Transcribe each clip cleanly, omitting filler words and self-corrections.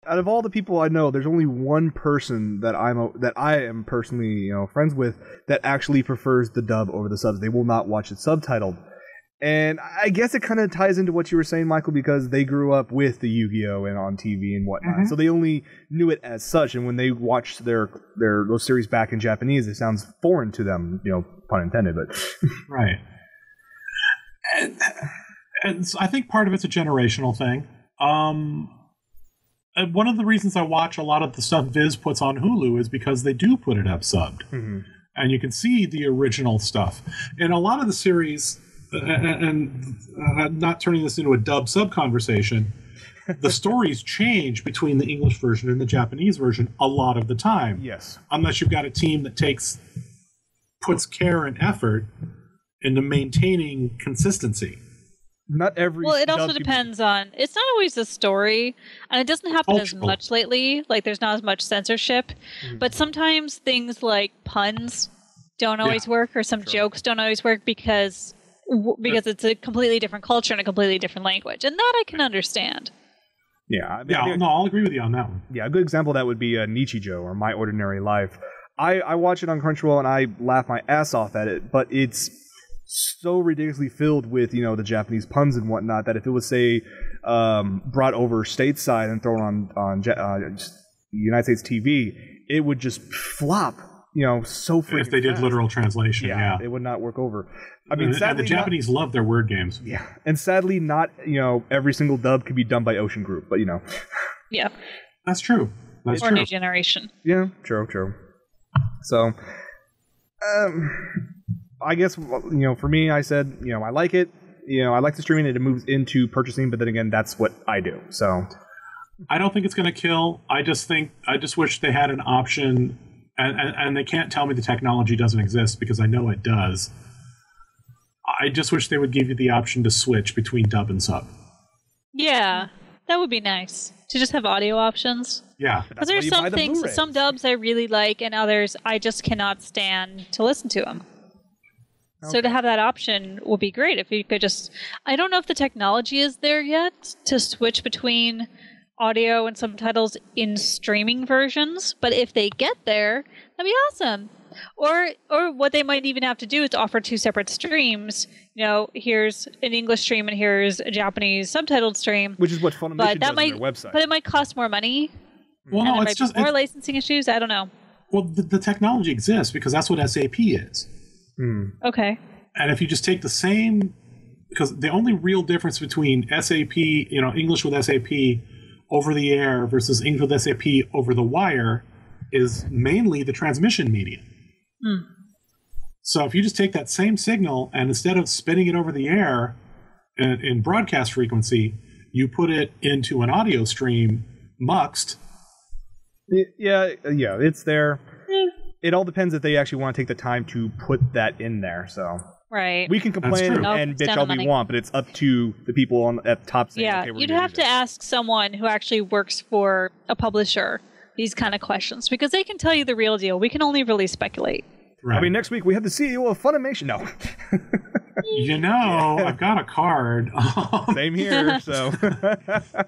out of all the people I know, there's only one person that I am personally, friends with that actually prefers the dub over the subs. They will not watch it subtitled. And I guess it kind of ties into what you were saying, Michael, because they grew up with the Yu-Gi-Oh! And on TV and whatnot. Mm-hmm. So they only knew it as such. And when they watched those series back in Japanese, it sounds foreign to them, pun intended. But right. And I think part of it's a generational thing. And one of the reasons I watch a lot of the stuff Viz puts on Hulu is because they do put it up subbed. Mm-hmm. And you can see the original stuff. In a lot of the series... and not turning this into a dub-sub conversation, the stories change between the English version and the Japanese version a lot of the time. Yes. Unless you've got a team that puts care and effort into maintaining consistency. Not every... Well, it also depends on... It's not always the story, and it doesn't happen as much lately. Like, there's not as much censorship. Mm-hmm. But sometimes things like puns don't always work, or some jokes don't always work because it's a completely different culture and a completely different language. And that I can understand. Yeah. I'll agree with you on that one. Yeah, a good example of that would be Nichijou, or My Ordinary Life. I watch it on Crunchyroll, and I laugh my ass off at it, but it's so ridiculously filled with, the Japanese puns and whatnot, that if it was, say, brought over stateside and thrown on United States TV, it would just flop, so freaking if they did fast. Literal translation, yeah. It would not work over. I mean, sadly, the Japanese love their word games. Yeah, and sadly, not every single dub can be done by Ocean Group, but yeah, that's true. That's or true. New Generation. Yeah, true. So, I guess for me, I said I like it. I like the streaming. It moves into purchasing, but then again, that's what I do. So, I don't think it's going to kill. I just wish they had an option, and they can't tell me the technology doesn't exist because I know it does. I just wish they would give you the option to switch between dub and sub. Yeah, that would be nice to just have audio options. Yeah, because there's some things, some dubs I really like, and others I just cannot stand to listen to them. Okay. So to have that option would be great if you could just. I don't know if the technology is there yet to switch between audio and subtitles in streaming versions, but if they get there, that'd be awesome. Or what they might even have to do is offer two separate streams. Here's an English stream and here's a Japanese subtitled stream. Which is what Funimation does on their website. But it might cost more money. Well, no, it's just more licensing issues. I don't know. Well, the technology exists because that's what SAP is. Okay. And if you just take the same, because the only real difference between SAP, English with SAP over the air versus English with SAP over the wire is mainly the transmission medium. So if you just take that same signal and instead of spinning it over the air in broadcast frequency, you put it into an audio stream muxed. Yeah, it's there. It all depends if they actually want to take the time to put that in there. So right, we can complain and bitch all we want, but it's up to the people at the top saying, okay, you'd have to ask someone who actually works for a publisher these kind of questions because they can tell you the real deal. We can only really speculate. Right. I mean, next week we have the CEO of Funimation. No. I've got a card. Same here, so.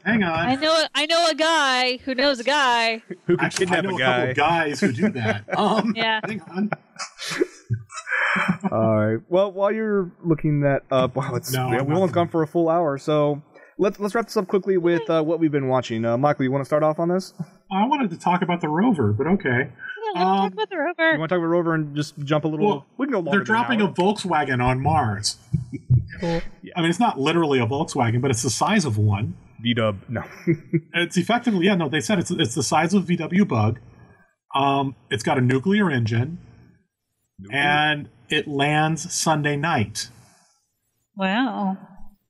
Hang on. I know a guy who knows a guy. Who can kidnap a guy. I know a couple guys who do that. Hang on. All right. Well, while you're looking that up, wow, we almost gone for a full hour, so let's wrap this up quickly with what we've been watching. Michael, you want to start off on this? I wanted to talk about the rover, but okay. Yeah, let's talk about the rover. You want to talk about Rover and just jump a little? Well, we can go longer. They're dropping a Volkswagen on Mars. Cool. Yeah. I mean, it's not literally a Volkswagen, but it's the size of one. VW, no. It's effectively, they said it's the size of a VW Bug. It's got a nuclear engine, and it lands Sunday night. Wow.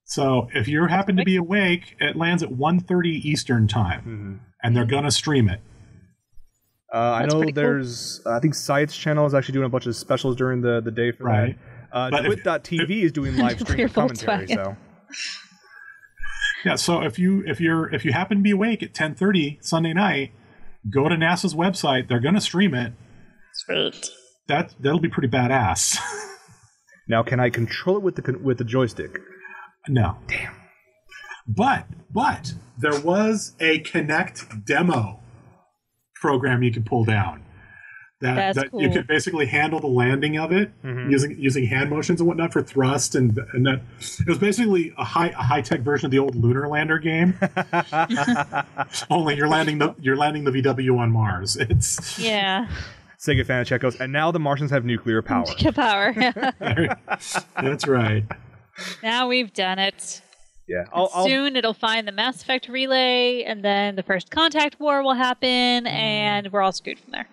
So if you happen to be awake, it lands at 1:30 Eastern time, and they're going to stream it. I know there's, I think Science Channel is actually doing a bunch of specials during the day for that. Twit.tv is doing live stream commentary. So yeah, so if you happen to be awake at 10:30 Sunday night, go to NASA's website. They're going to stream it. Sweet. That'll be pretty badass. Now, can I control it with the joystick? No. Damn. But there was a Kinect demo program you could pull down. That cool. You could basically handle the landing of it using hand motions and whatnot for thrust, and that it was basically a high tech version of the old Lunar Lander game. Only you're landing the VW on Mars. It's Sega fan check goes, and now the Martians have nuclear power. Nuclear power. That's right. Now we've done it. Yeah. Soon it'll find the Mass Effect relay, and then the First Contact War will happen, and we're all screwed from there.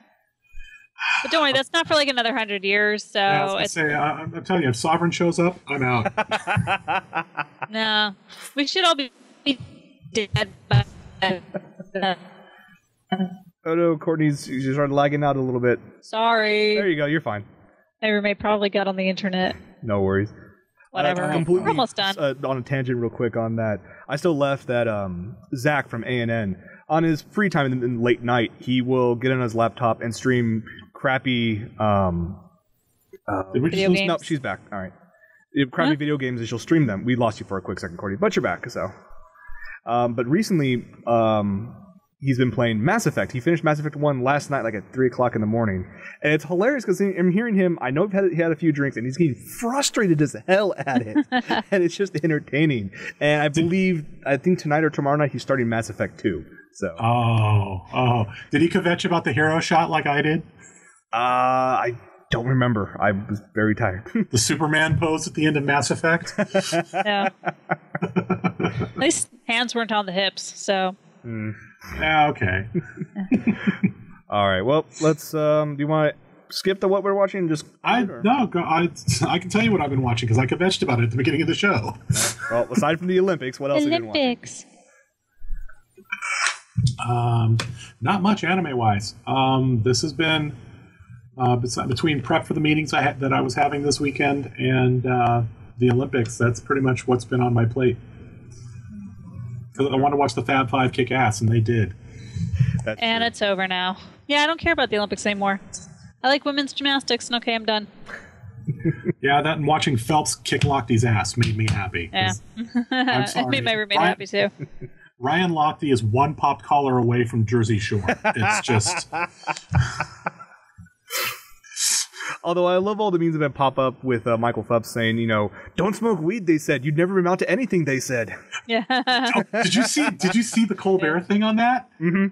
But don't worry, that's not for like another 100 years. So I'm telling you, if Sovereign shows up, I'm out. No, we should all be dead. Oh no, Courtney's you started lagging out a little bit. Sorry. There you go. You're fine. My roommate probably got on the internet. No worries. Whatever. Completely, we're almost done. On a tangent, real quick on that. I still left that Zach from A&N on his free time in late night. He will get on his laptop and stream crappy. Video games? No, she's back. All right. Crappy video games, and she'll stream them. We lost you for a quick second, Courtney, but you're back. So, but recently, he's been playing Mass Effect. He finished Mass Effect 1 last night, like at 3 o'clock in the morning. And it's hilarious because I'm hearing him, I know he had a few drinks, and he's getting frustrated as hell at it. And it's just entertaining. And I think tonight or tomorrow night, he's starting Mass Effect 2. So. Oh. Did he kvetch about the hero shot like I did? I don't remember. I was very tired. The Superman pose at the end of Mass Effect? Yeah. At least hands weren't on the hips, so. Yeah, okay. All right. Well, let's. Do you want to skip to what we're watching? And just I can tell you what I've been watching because I kvetched about it at the beginning of the show. Well, aside from the Olympics, what else have you been watching? Olympics. Not much anime wise. This has been between prep for the meetings that I was having this weekend and the Olympics. That's pretty much what's been on my plate. I want to watch the Fab Five kick ass, and they did. And it's over now. Yeah, I don't care about the Olympics anymore. I like women's gymnastics, and okay, I'm done. Yeah, that and watching Phelps kick Lochtey's ass made me happy. Yeah. I'm sorry. It made my roommate happy, too. Ryan Lochte is one popped collar away from Jersey Shore. It's just... Although I love all the memes that pop up with Michael Phelps saying, don't smoke weed, they said. You'd never amount to anything, they said. Yeah. Did you see the Colbert thing on that? Mm-hmm.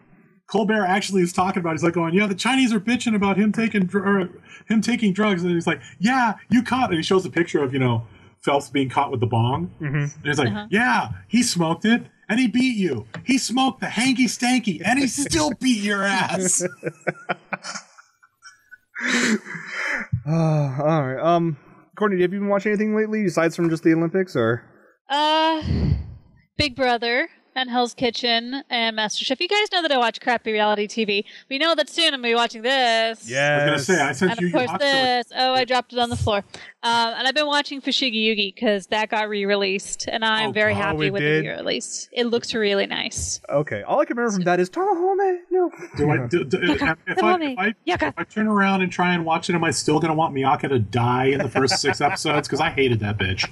Colbert actually is talking about it. He's like going, the Chinese are bitching about him taking drugs. And he's like, yeah, you caught it. And he shows a picture of, Phelps being caught with the bong. Mm-hmm. And he's like, yeah, he smoked it. And he beat you. He smoked the hanky stanky. And he still beat your ass. All right. Courtney, have you been watching anything lately aside from just the Olympics, or? Big Brother and Hell's Kitchen and MasterChef. You guys know that I watch crappy reality TV. We know that soon I'm going to be watching this. Yeah. I was going to say, I sent you. And of course this. Oh, I dropped it on the floor. And I've been watching Fushigi Yugi because that got re-released, and I'm very happy with the re-release. It looks really nice. Okay. All I can remember from that is Tomohome. No. If I turn around and try and watch it, am I still going to want Miyaka to die in the first 6 episodes? Because I hated that bitch.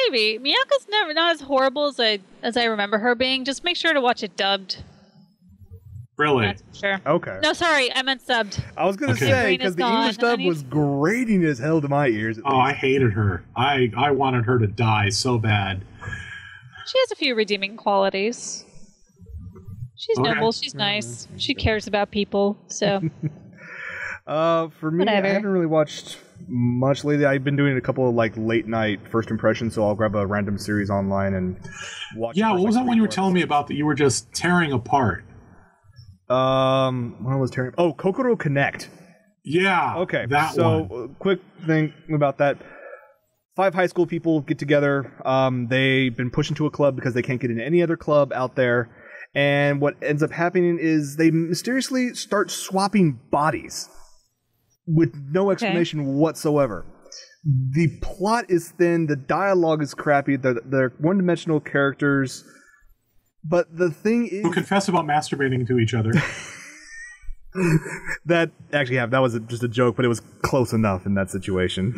Maybe. Miyaka's not as horrible as I remember her being. Just make sure to watch it dubbed. Really? That's for sure. Okay. No, sorry, I meant subbed. I was going to say, because the English dub was grating as hell to my ears. Oh, I hated her. I wanted her to die so bad. She has a few redeeming qualities. She's noble. She's nice. She cares about people. So. For me, I haven't really watched much lately. I've been doing a couple of late night first impressions, so I'll grab a random series online and watch. Yeah, what was that one you were telling me about that you were just tearing apart? What was tearing? Oh, Kokoro Connect. Yeah. Okay. That one. Quick thing about that. 5 high school people get together. They've been pushed into a club because they can't get into any other club out there. And what ends up happening is they mysteriously start swapping bodies with no explanation whatsoever. The plot is thin. The dialogue is crappy. They're one-dimensional characters. But the thing is... who confess about masturbating to each other. That was just a joke, but it was close enough in that situation.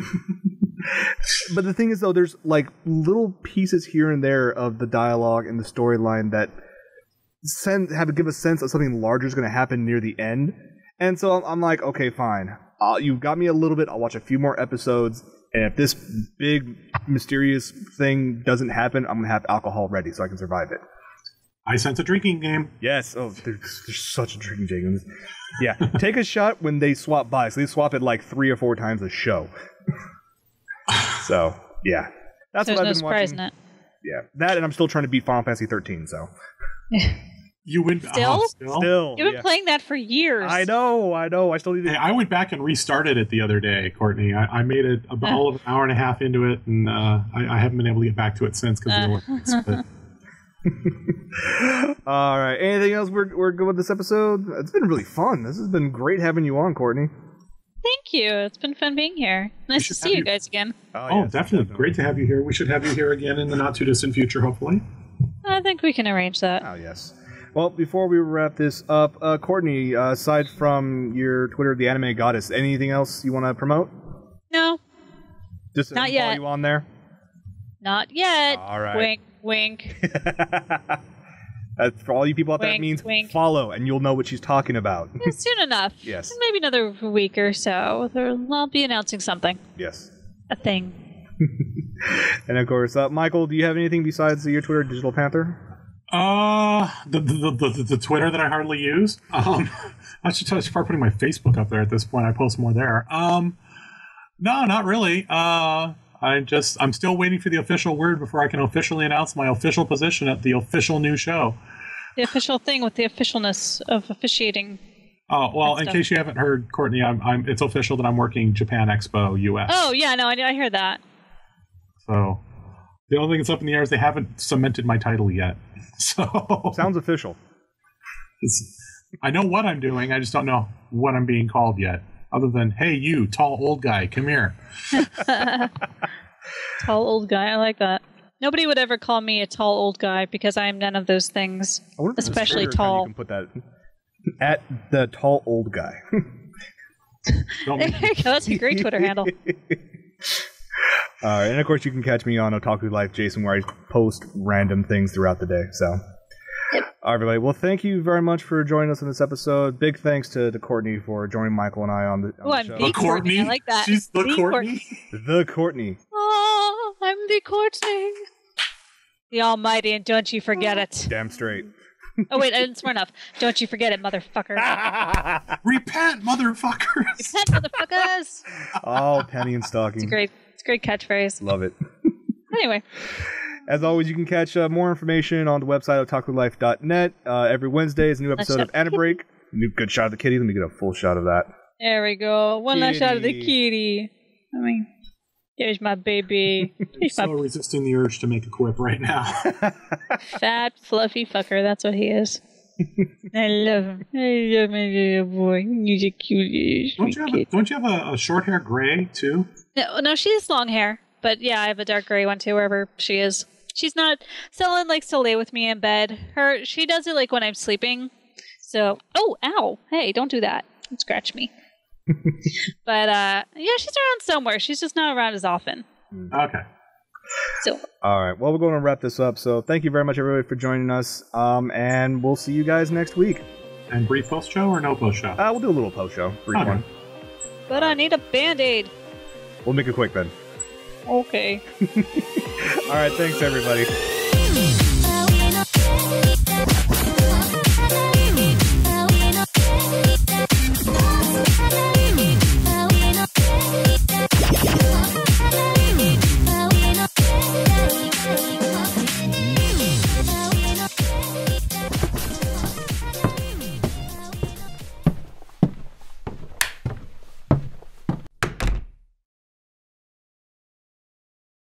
But the thing is, though, there's like little pieces here and there of the dialogue and the storyline that give a sense of something larger is going to happen near the end. And so I'm like, okay, fine. You've got me a little bit. I'll watch a few more episodes. And if this big mysterious thing doesn't happen, I'm going to have alcohol ready so I can survive it. I sense a drinking game. Yes. Oh, there's such a drinking game. Yeah. Take a shot when they swap by. So they swap it like 3 or 4 times a show. So, yeah. That's what I've been watching. Yeah. That, and I'm still trying to beat Final Fantasy 13, so. You went still? You've been playing that for years. I know. I still need to. Hey, I went back and restarted it the other day, Courtney. I made it about all of an hour and a half into it, and I haven't been able to get back to it since because of the work. All right. Anything else? We're good with this episode. It's been really fun. This has been great having you on, Courtney. Thank you. It's been fun being here. Nice to see you guys again. Oh, yes, definitely. Great to have you here. We should have you here again in the not too distant future, hopefully. I think we can arrange that. Oh, yes. Well, before we wrap this up, Courtney, aside from your Twitter, The Anime Goddess, anything else you want to promote? No. Just not yet. Follow you on there? Not yet. All right. Wink, wink. For all you people out there, that means wink. Follow, and you'll know what she's talking about. Yeah, soon enough. Yes. Maybe another week or so. I'll be announcing something. Yes. A thing. And of course, Michael, do you have anything besides your Twitter, Digital Panther? The Twitter that I hardly use. I should start putting my Facebook up there at this point. I post more there. No, not really. I'm still waiting for the official word before I can officially announce my official position at the official new show. The official thing with the officialness of officiating. Oh, well, in case you haven't heard, Courtney, it's official that I'm working Japan Expo US. Oh, yeah, no, I heard that. So, the only thing that's up in the air is they haven't cemented my title yet. So sounds official. I know what I'm doing, I just don't know what I'm being called yet. Other than, hey, you, tall old guy, come here. Tall old guy, I like that. Nobody would ever call me a tall old guy because I am none of those things, especially tall. You can put that at the tall old guy. There you go. That's a great Twitter handle. All right, and of course you can catch me on OtakuLife, Jason, where I post random things throughout the day. So, all right, everybody. Well, thank you very much for joining us in this episode. Big thanks to Courtney for joining Michael and I on the show. I'm the Courtney. I like that. She's the Courtney. The Courtney. Oh, I'm the Courtney. The Almighty, and don't you forget it. Damn straight. Oh, wait, I didn't swear enough. Don't you forget it, motherfucker. Repent, motherfuckers. Repent, motherfuckers. Oh, penny and stocking. It's a great catchphrase. Love it. Anyway. As always, you can catch more information on the website OtakuLife.net. Every Wednesday is a new episode of Anna Break. New good shot of the kitty. Let me get a full shot of that. There we go. One last shot of the kitty. I mean, there's my baby. I'm so resisting the urge to make a quip right now. Fat, fluffy fucker. That's what he is. I love him. I love my little boy. He's a cute Don't you have a short hair gray, too? No, she has long hair. But yeah, I have a dark gray one, too, wherever she is. She's not... Selin likes to lay with me in bed. She does it, like, when I'm sleeping. So... Oh, ow. Hey, don't do that. Don't scratch me. But, yeah, she's around somewhere. She's just not around as often. Okay. So... All right. Well, we're going to wrap this up. So thank you very much, everybody, for joining us. And we'll see you guys next week. And brief post-show or no post-show? We'll do a little post-show. Brief one. But I need a Band-Aid. We'll make it quick, then. Okay. All right. Thanks, everybody.